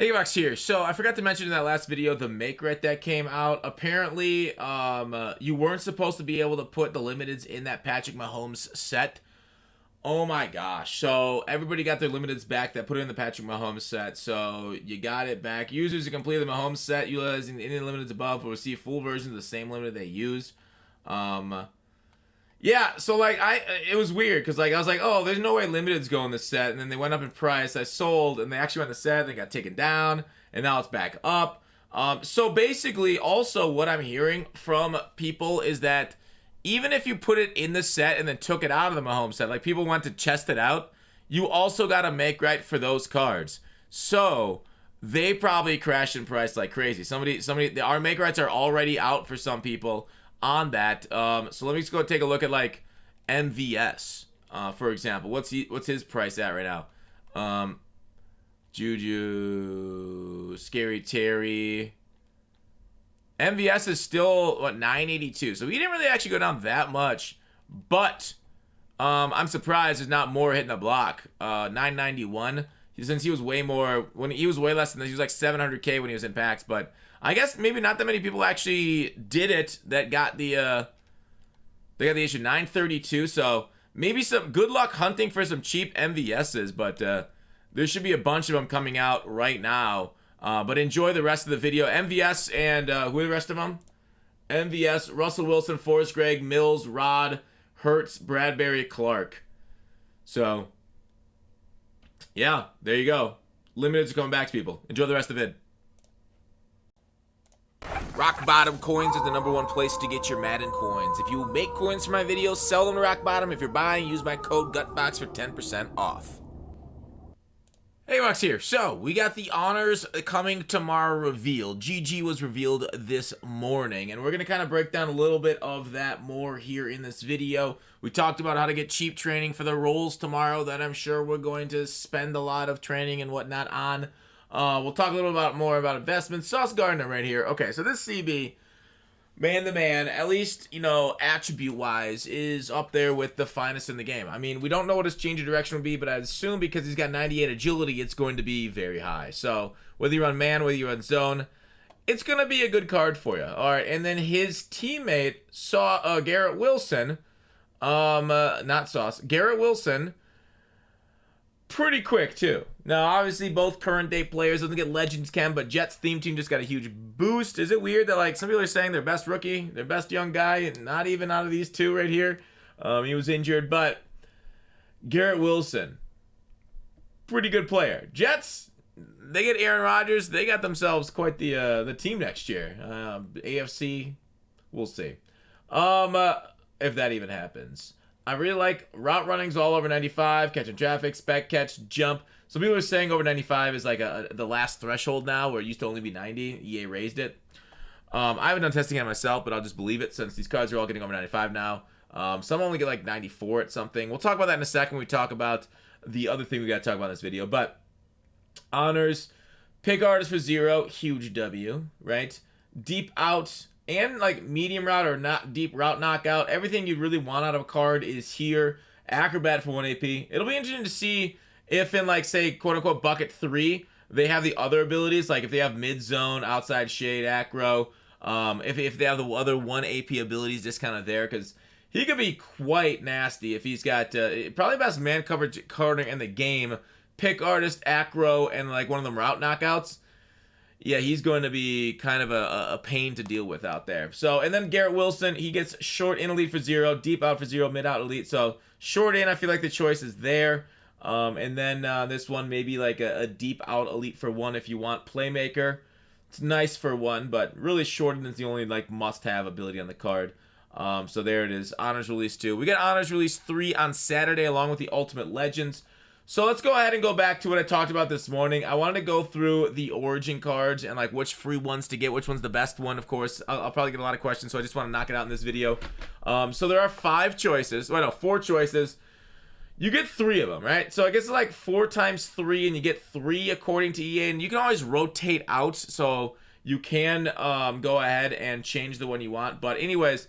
Hey, Box here. So I forgot to mention in that last video the make rate that came out. Apparently, you weren't supposed to be able to put the limiteds in that Patrick Mahomes set. Oh my gosh. So everybody got their limiteds back that put it in the Patrick Mahomes set. So you got it back. Users who complete the Mahomes set utilizing any limiteds above will receive full versions of the same limited they used. Yeah, so like it was weird because like I was like, oh, there's no way limiteds go in this set, and then they went up in price. I sold, and they actually went in the set, and they got taken down, and now it's back up. So basically, also what I'm hearing from people is that even if you put it in the set and then took it out of the Mahomes set, like people want to chest it out, you also got to make right for those cards. So they probably crashed in price like crazy. Our make rights are already out for some people on that. So let me just go take a look at like MVS, for example. What's his price at right now? Juju, Scary Terry. MVS is still what, 982. So he didn't really actually go down that much, but I'm surprised there's not more hitting the block. 991. Since he was way more when he was way less than this, he was like 700K when he was in packs, but I guess maybe not that many people actually did it that got the issue 932. So maybe some good luck hunting for some cheap MVSs, but there should be a bunch of them coming out right now. But enjoy the rest of the video. MVS and who are the rest of them? MVS, Russell Wilson, Forrest Gregg, Mills, Rod, Hurts, Bradbury, Clark. So yeah, there you go. Limiteds are coming back to people. Enjoy the rest of it. Rock Bottom Coins is the #1 place to get your Madden coins. If you make coins for my videos, sell them to Rock Bottom. If you're buying, use my code GUTBOX for 10% off. Hey, Rox here. So, we got the honors coming tomorrow revealed. GG was revealed this morning, and we're going to kind of break down a little bit of that more here in this video. We talked about how to get cheap training for the roles tomorrow that I'm sure we're going to spend a lot of training and whatnot on. We'll talk a little more about investments. Sauce Gardner right here. Okay, so this CB, man to man, at least, you know, attribute-wise, is up there with the finest in the game. I mean, we don't know what his change of direction would be, but I assume because he's got 98 agility, it's going to be very high. So, whether you run man, whether you run zone, it's going to be a good card for you. All right, and then his teammate saw Garrett Wilson, not Sauce, Garrett Wilson, pretty quick too. Now, obviously, both current day players doesn't get Legends Chem, but Jets theme team just got a huge boost. Is it weird that like some people are saying their best rookie, their best young guy, and not even out of these two right here? He was injured, but Garrett Wilson, pretty good player. Jets, they get Aaron Rodgers. They got themselves quite the team next year. AFC, we'll see. If that even happens. I really like route runnings all over 95, catching traffic, spec catch, jump. Some people are saying over 95 is like the last threshold now, where it used to only be 90. EA raised it. I haven't done testing on myself, but I'll just believe it since these cards are all getting over 95 now. Some only get like 94 at something. We'll talk about that in a second when we talk about the other thing we got to talk about in this video. But honors, pick artist for 0, huge W, right? Deep out and like medium route or not deep route knockout. Everything you really want out of a card is here. Acrobat for 1 AP. It'll be interesting to see if in like, say, quote unquote bucket 3, they have the other abilities, like if they have mid zone, outside shade, acro, if they have the other 1 AP abilities just kind of there, because he could be quite nasty if he's got probably best man coverage card in the game, pick artist, acro, and like one of them route knockouts. Yeah, he's going to be kind of a pain to deal with out there. So, and then Garrett Wilson, he gets short in elite for 0, deep out for 0, mid out elite. So, short in, I feel like the choice is there. And then this one, maybe like a deep out elite for 1 if you want playmaker. It's nice for 1, but really short in is the only like must-have ability on the card. So there it is, Honors Release 2. We got Honors Release 3 on Saturday along with the Ultimate Legends. So let's go ahead and go back to what I talked about this morning. I wanted to go through the Origin cards and like which free ones to get, which one's the best one. Of course, I'll probably get a lot of questions, so I just want to knock it out in this video. So there are 5 choices. Well, no, 4 choices. You get 3 of them, right? So I guess it's like 4 times 3, and you get 3 according to EA. And you can always rotate out, so you can go ahead and change the one you want. But anyways,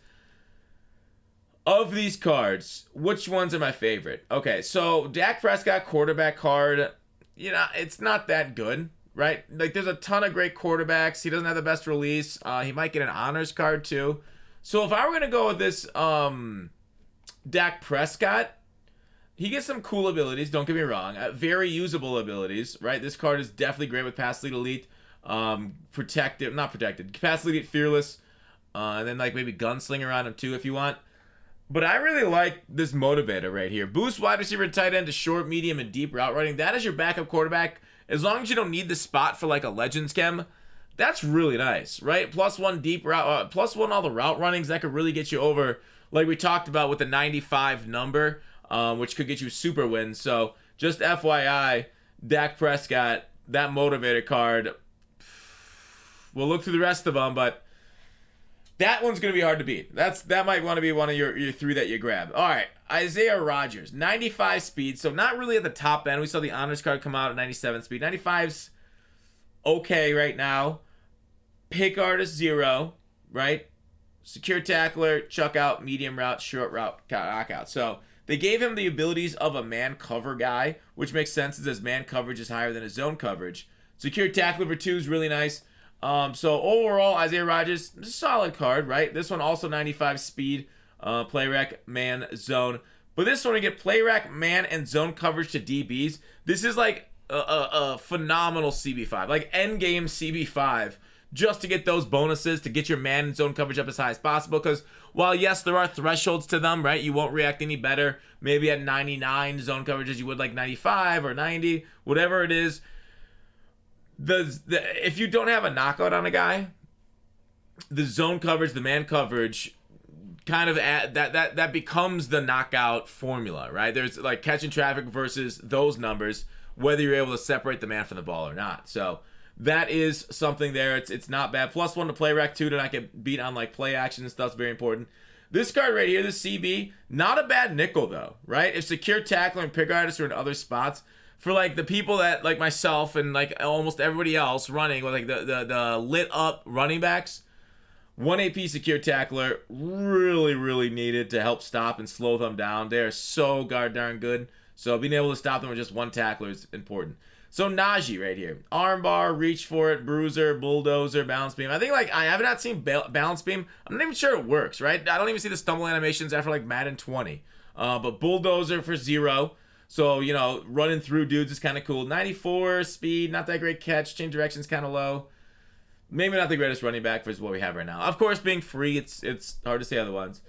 of these cards, which ones are my favorite? Okay, so Dak Prescott quarterback card, you know, it's not that good. right? Like, there's a ton of great quarterbacks. He doesn't have the best release. He might get an honors card too. So if I were going to go with this Dak Prescott, he gets some cool abilities, don't get me wrong. Very usable abilities, right? This card is definitely great with Pass Lead Elite. Protective, not protected. Pass Lead Elite Fearless. And then like maybe Gunslinger on him too if you want. But I really like this motivator right here. Boost wide receiver and tight end to short, medium, and deep route running. That is your backup quarterback. As long as you don't need the spot for like a Legends Chem, that's really nice, right? +1 deep route, +1 all the route runnings. That could really get you over, like we talked about with the 95 number, which could get you super wins. So just FYI, Dak Prescott, that motivator card. We'll look through the rest of them, but that one's going to be hard to beat. That might want to be one of your three that you grab. All right, Isaiah Rodgers, 95 speed, so not really at the top end. We saw the honors card come out at 97 speed. 95's okay right now. Pick artist 0, right? Secure tackler, chuck out, medium route, short route, knockout. So they gave him the abilities of a man cover guy, which makes sense as his man coverage is higher than his zone coverage. Secure tackler for 2 is really nice. So overall, Isaiah Rodgers, a solid card, right? This one also 95 speed, play rec, man, zone. But this one, you get play rec, man, and zone coverage to DBs. This is like a phenomenal CB5, like end game CB5, just to get those bonuses, to get your man and zone coverage up as high as possible. Because while, yes, there are thresholds to them, right? You won't react any better maybe at 99 zone coverage as you would like 95 or 90, whatever it is. If you don't have a knockout on a guy, the zone coverage, the man coverage, kind of that becomes the knockout formula, right? There's like catching traffic versus those numbers, whether you're able to separate the man from the ball or not. So that is something there. It's not bad. +1 to play rec 2 to not get beat on like play action and stuff is very important. This card right here, this CB, not a bad nickel though, right? If secure tackler and pick artists are in other spots, for like the people that like myself and like almost everybody else running with like the lit up running backs, 1 AP secure tackler really needed to help stop and slow them down. They are so darn good. So being able to stop them with just 1 tackler is important. So Najee right here, armbar, reach for it, bruiser, bulldozer, balance beam. I think like I have not seen balance beam. I'm not even sure it works, right? I don't even see the stumble animations after like Madden 20. But bulldozer for 0. So, you know, running through dudes is kind of cool. 94 speed, not that great catch. Change direction's kind of low. Maybe not the greatest running back for what we have right now. Of course, being free, it's hard to say otherwise.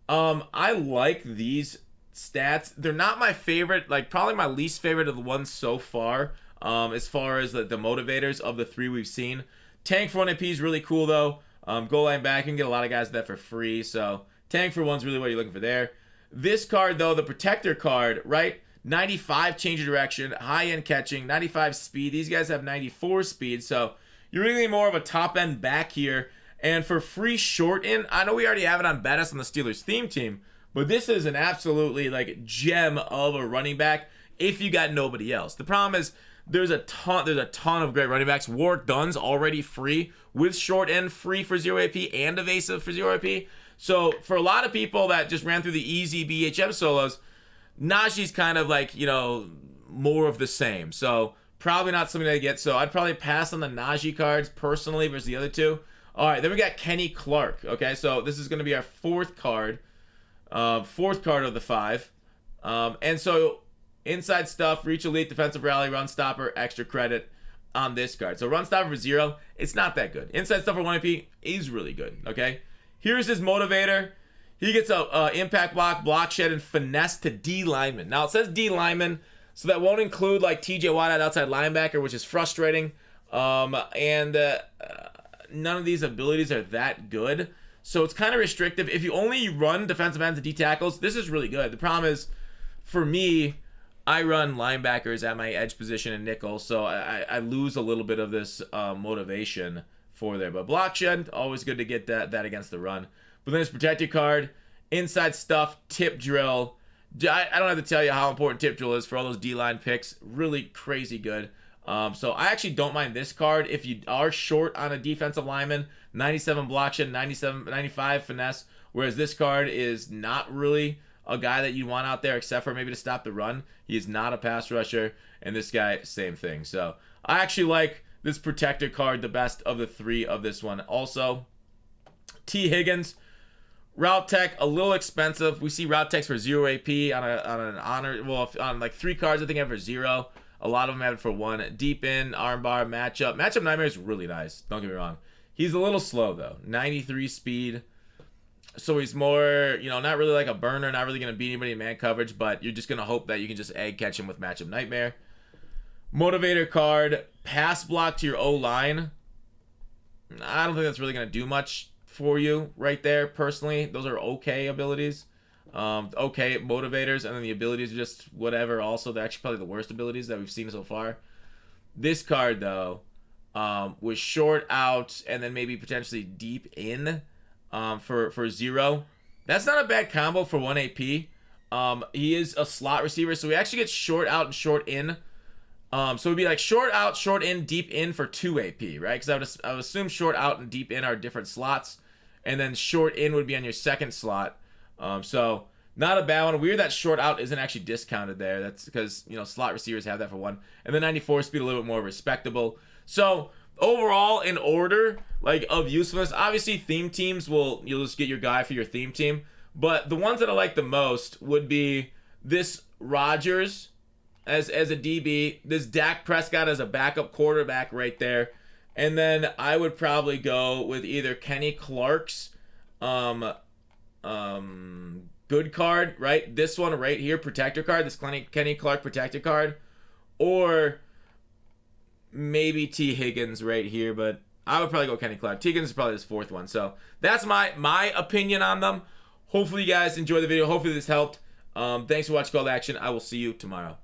I like these stats. They're not my favorite, like probably my least favorite of the ones so far, as far as the motivators of the 3 we've seen. Tank for 1 AP is really cool, though. Goal line back, you can get a lot of guys that for free. So tank for 1's really what you're looking for there. This card, though, the protector card, right? 95 change of direction, high-end catching, 95 speed. These guys have 94 speed, so you're really more of a top-end back here. And for free short end, I know we already have it on Bettis on the Steelers theme team, but this is an absolutely like gem of a running back if you got nobody else. The problem is there's a ton of great running backs. Warwick Dunn's already free with short end free for 0 AP and evasive for 0 AP. So for a lot of people that just ran through the easy BHM solos, Najee's kind of like, you know, more of the same. So probably not something I get. So I'd probably pass on the Najee cards personally versus the other 2. All right, then we got Kenny Clark. Okay, so this is going to be our 4th card. 4th card of the 5. And so inside stuff, reach elite, defensive rally, run stopper, extra credit on this card. So run stopper for 0, it's not that good. Inside stuff for 1 AP is really good, okay? Here's his motivator. He gets a impact block shed, and finesse to D lineman. Now, it says D lineman, so that won't include, like, TJ Watt at outside linebacker, which is frustrating. None of these abilities are that good. So it's kind of restrictive. If you only run defensive ends and D tackles, this is really good. The problem is, for me, I run linebackers at my edge position and nickel, so I lose a little bit of this motivation for there. But block shed, always good to get that against the run. But then there's protector card, inside stuff, tip drill. I don't have to tell you how important tip drill is for all those D-line picks. Really crazy good. So I actually don't mind this card if you are short on a defensive lineman. 97 block shed, 95 finesse. Whereas this card is not really a guy that you want out there except for maybe to stop the run. He is not a pass rusher. And this guy, same thing. So I actually like this protector card the best of the 3 of this one. Also, T. Higgins, Route Tech, a little expensive. We see Route Techs for 0 AP on an honor. Well, on like 3 cards, I think I have for 0. A lot of them have it for 1. Deep in, armbar, matchup. Matchup Nightmare is really nice. Don't get me wrong. He's a little slow, though. 93 speed. So he's more, you know, not really like a burner. Not really going to beat anybody in man coverage. But you're just going to hope that you can just egg catch him with Matchup Nightmare. Motivator card. Pass block to your O-line. I don't think that's really going to do much for you right there, personally. Those are okay abilities. Okay motivators, and then the abilities are just whatever. Also, they're actually probably the worst abilities that we've seen so far. This card, though, was short out and then maybe potentially deep in for 0. That's not a bad combo for 1 AP. He is a slot receiver, so he actually gets short out and short in. So it'd be like short out, short in, deep in for 2 AP, right? Because I would assume short out and deep in are different slots. And then short in would be on your second slot. So not a bad one. Weird that short out isn't actually discounted there. That's because, you know, slot receivers have that for 1. And then 94 speed, a little bit more respectable. So overall, in order like of usefulness, obviously theme teams you'll just get your guy for your theme team. But the ones that I like the most would be this Rodgers as a DB, this Dak Prescott as a backup quarterback right there. And then I would probably go with either Kenny Clark's good card, right? This one right here, protector card, this Kenny Clark protector card, or maybe T. Higgins right here, but I would probably go Kenny Clark. T. Higgins is probably his 4th one. So that's my opinion on them. Hopefully you guys enjoyed the video. Hopefully this helped. Thanks for watching Call to Action. I will see you tomorrow.